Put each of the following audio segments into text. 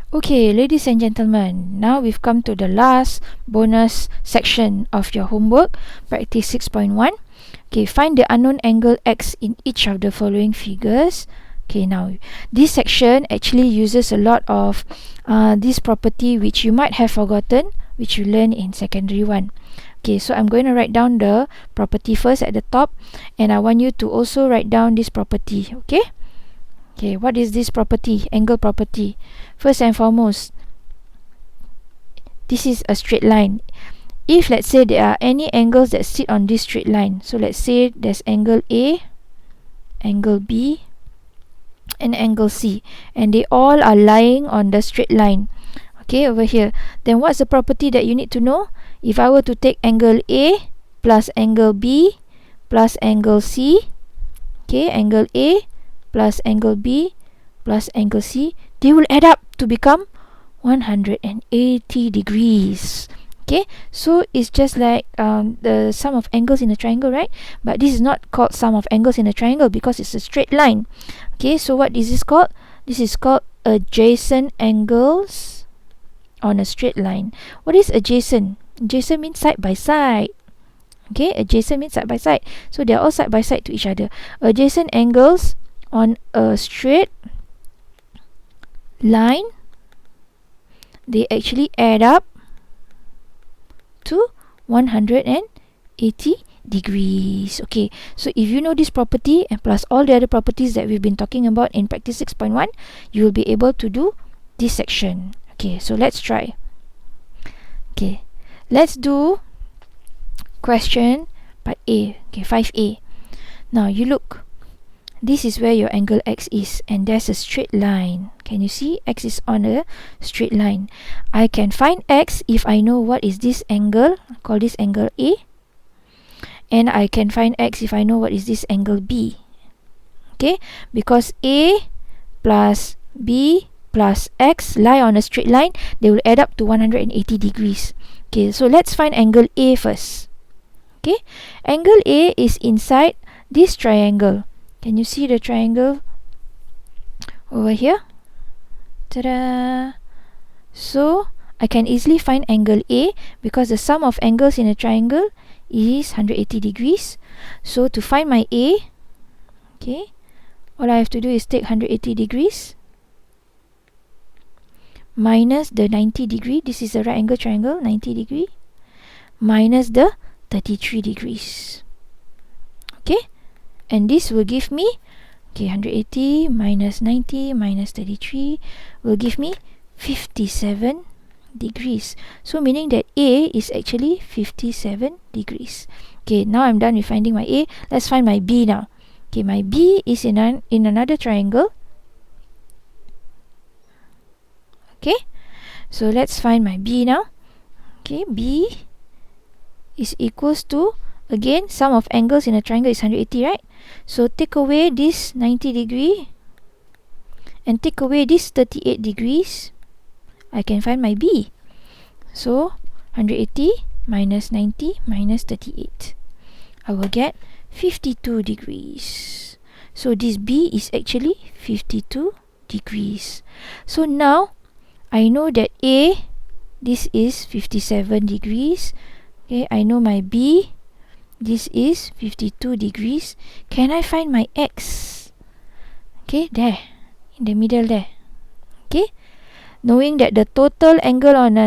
Okay, ladies and gentlemen, now we've come to the last bonus section of your homework, practice 6.1. Okay, find the unknown angle x in each of the following figures. Okay, now this section actually uses a lot of this property which you might have forgotten, which you learned in secondary 1. Okay, so I'm going to write down the property first at the top, and I want you to also write down this property. Okay, what is this property? Angle property. First and foremost, this is a straight line. If let's say there are any angles that sit on this straight line, so let's say there's angle A, angle B, and angle C, and they all are lying on the straight line, okay, over here, then what's the property that you need to know? If I were to take angle A plus angle B plus angle C, okay, angle A plus angle B plus angle C, they will add up to become 180 degrees. Okay, so it's just like the sum of angles in a triangle, right? But this is not called sum of angles in a triangle because it's a straight line. Okay, so what is this called? This is called adjacent angles on a straight line. What is adjacent? Adjacent means side by side. Okay, adjacent means side by side. So they are all side by side to each other. Adjacent angles on a straight line, they actually add up to 180 degrees. Okay, so if you know this property and plus all the other properties that we've been talking about in practice 6.1, you will be able to do this section. Okay, so let's try. Okay, let's do question part A. Okay, 5A. Now you look, this is where your angle x is, and there's a straight line. Can you see? X is on a straight line. I can find x if I know what is this angle. I call this angle A. And I can find x if I know what is this angle B. Okay, because A plus B plus x lie on a straight line, they will add up to 180 degrees. Okay, so let's find angle A first. Okay, angle A is inside this triangle. Can you see the triangle over here? Ta-da! So I can easily find angle A because the sum of angles in a triangle is 180 degrees. So to find my A, okay, all I have to do is take 180 degrees minus the 90 degree. This is a right angle triangle, 90 degree, minus the 33 degrees. Okay, and this will give me, okay, 180 minus 90 minus 33 will give me 57 degrees. So meaning that A is actually 57 degrees. Okay, now I'm done with finding my A. Let's find my B now. Okay, my B is in another triangle. Okay, so let's find my B now. Okay, B is equals to, again, sum of angles in a triangle is 180, right? So take away this 90 degree and take away this 38 degrees. I can find my B. So 180 minus 90 minus 38. I will get 52 degrees. So this B is actually 52 degrees. So now I know that A, this is 57 degrees. Okay, I know my B, this is 52 degrees. Can I find my X? Okay, there, in the middle there. Okay, knowing that the total angle on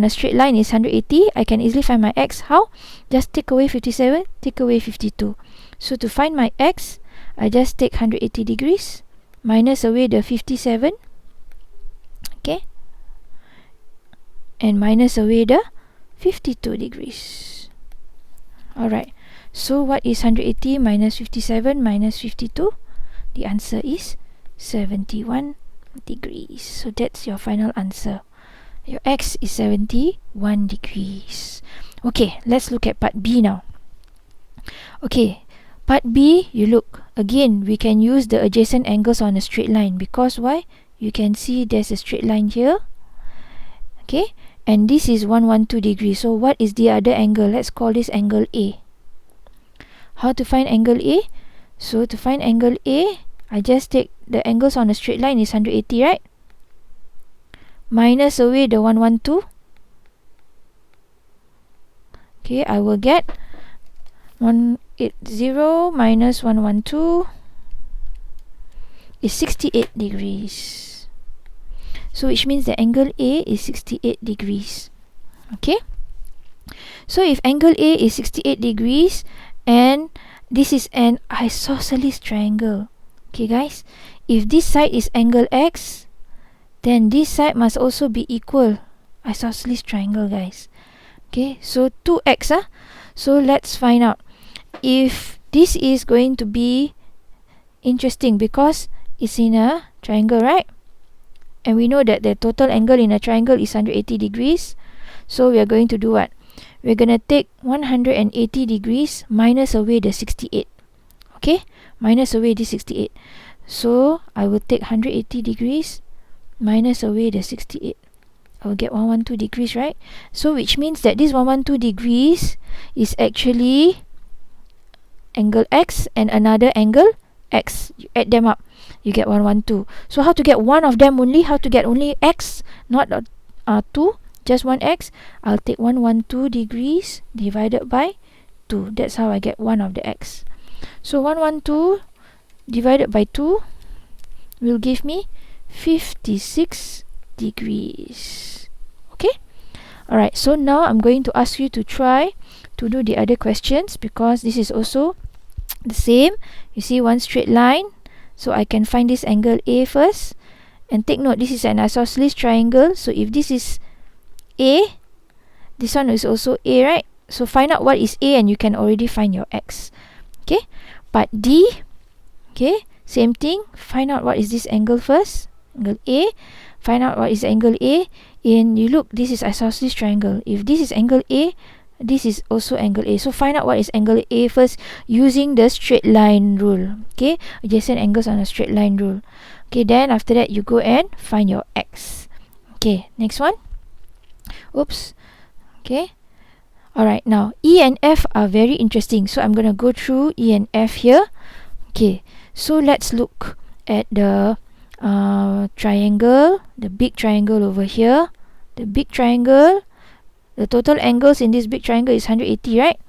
a straight line is 180, I can easily find my X. How? Just take away 57, take away 52. So to find my X, I just take 180 degrees, minus away the 57, okay, and minus away the 52 degrees. Alright, so what is 180 minus 57 minus 52? The answer is 71 degrees. So that's your final answer. Your X is 71 degrees. Okay, let's look at part B now. Okay, part B, you look, again, we can use the adjacent angles on a straight line because why? You can see there's a straight line here. Okay, and this is 112 degrees. So what is the other angle? Let's call this angle A. How to find angle A? So to find angle A, I just take the angles on a straight line is 180, right? minus away the 112. Okay, I will get 180 minus 112 is 68 degrees. So which means the angle A is 68 degrees. Okay, so if angle A is 68 degrees and this is an isosceles triangle, okay guys, if this side is angle X, then this side must also be equal isosceles triangle, guys. Okay, so 2x. So let's find out if this is going to be interesting because it's in a triangle, right? And we know that the total angle in a triangle is 180 degrees. So we are going to do what? We're going to take 180 degrees minus away the 68. Okay, minus away the 68. So I will take 180 degrees minus away the 68. I will get 112 degrees, right? So which means that this 112 degrees is actually angle X and another angle X. You add them up, you get 112. So how to get one of them only? How to get only X, not 2, just one X? I'll take 112 degrees divided by 2. That's how I get one of the X. So 112 divided by 2 will give me 56 degrees. Okay, alright, so now I'm going to ask you to try to do the other questions because this is also the same. You see one straight line, so I can find this angle A first, and take note this is an isosceles triangle, so if this is A, this one is also A, right? So find out what is A and you can already find your X. Okay, but D, okay, same thing, find out what is this angle first, angle A. Find out what is angle A. And you look, this is isosceles triangle. If this is angle A, this is also angle A. So find out what is angle A first using the straight line rule. Okay, adjacent angles on a straight line rule. Okay, then after that you go and find your X. Okay, next one. Oops. Okay. Alright, now E and F are very interesting. So I'm going to go through E and F here. Okay, so let's look at the triangle, the big triangle over here. The big triangle, the total angles in this big triangle is 180, right?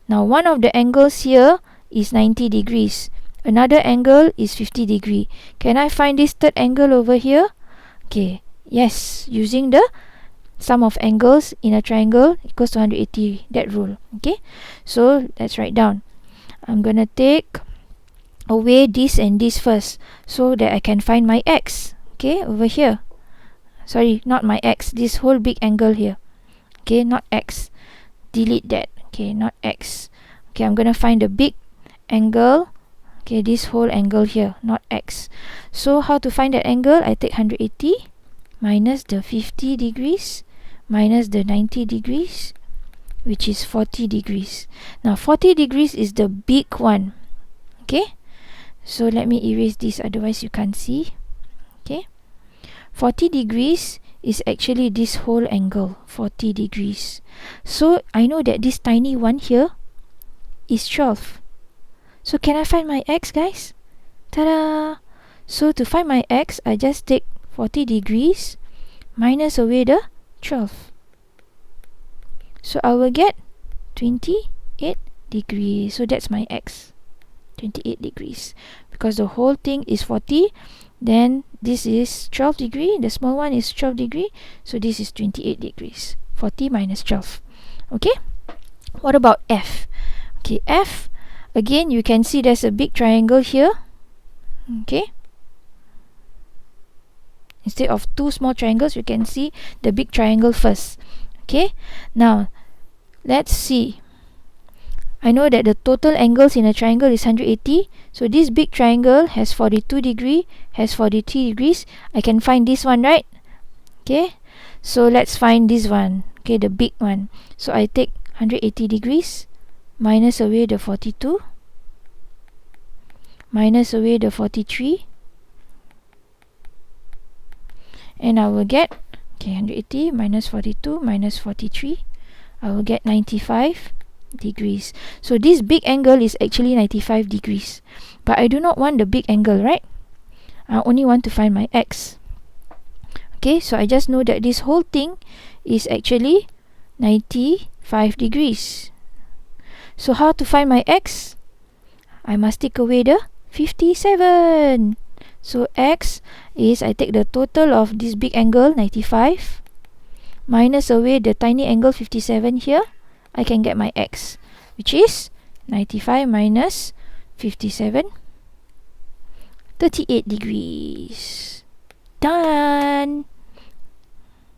Now one of the angles here is 90 degrees. Another angle is 50 degree. Can I find this third angle over here? Okay, yes, using the sum of angles in a triangle equals to 180, that rule. Okay, so let's write down. I'm gonna take away this and this first so that I can find my X. Okay, over here. Sorry, not my X, this whole big angle here. Okay, not X. Delete that. Okay, not X. Okay, I'm gonna find the big angle. Okay, this whole angle here, not X. So how to find that angle? I take 180 minus the 50 degrees minus the 90 degrees, which is 40 degrees. Now 40 degrees is the big one. Okay, so let me erase this, otherwise you can't see. Okay, 40 degrees is actually this whole angle, 40 degrees. So I know that this tiny one here is 12. So can I find my X, guys? Ta-da! So to find my X, I just take 40 degrees minus away the 12. So I will get 28 degrees. So that's my X, 28 degrees. Because the whole thing is 40, then this is 12 degree, the small one is 12 degree, so this is 28 degrees. 40 minus 12. Okay, what about F? Okay, F, again you can see there's a big triangle here. Okay, instead of two small triangles, you can see the big triangle first. Okay, now let's see. I know that the total angles in a triangle is 180. So this big triangle has 42 degree, has 43 degrees. I can find this one, right? Okay, so let's find this one. Okay, the big one. So I take 180 degrees minus away the 42 minus away the 43, and I will get, okay, 180 minus 42 minus 43, I will get 95 degrees. So this big angle is actually 95 degrees, but I do not want the big angle, right? I only want to find my X. Okay, so I just know that this whole thing is actually 95 degrees. So how to find my x? I must take away the 57. So x is, I take the total of this big angle 95 minus away the tiny angle 57 here. I can get my x, which is 95 minus 57, 38 degrees. Done!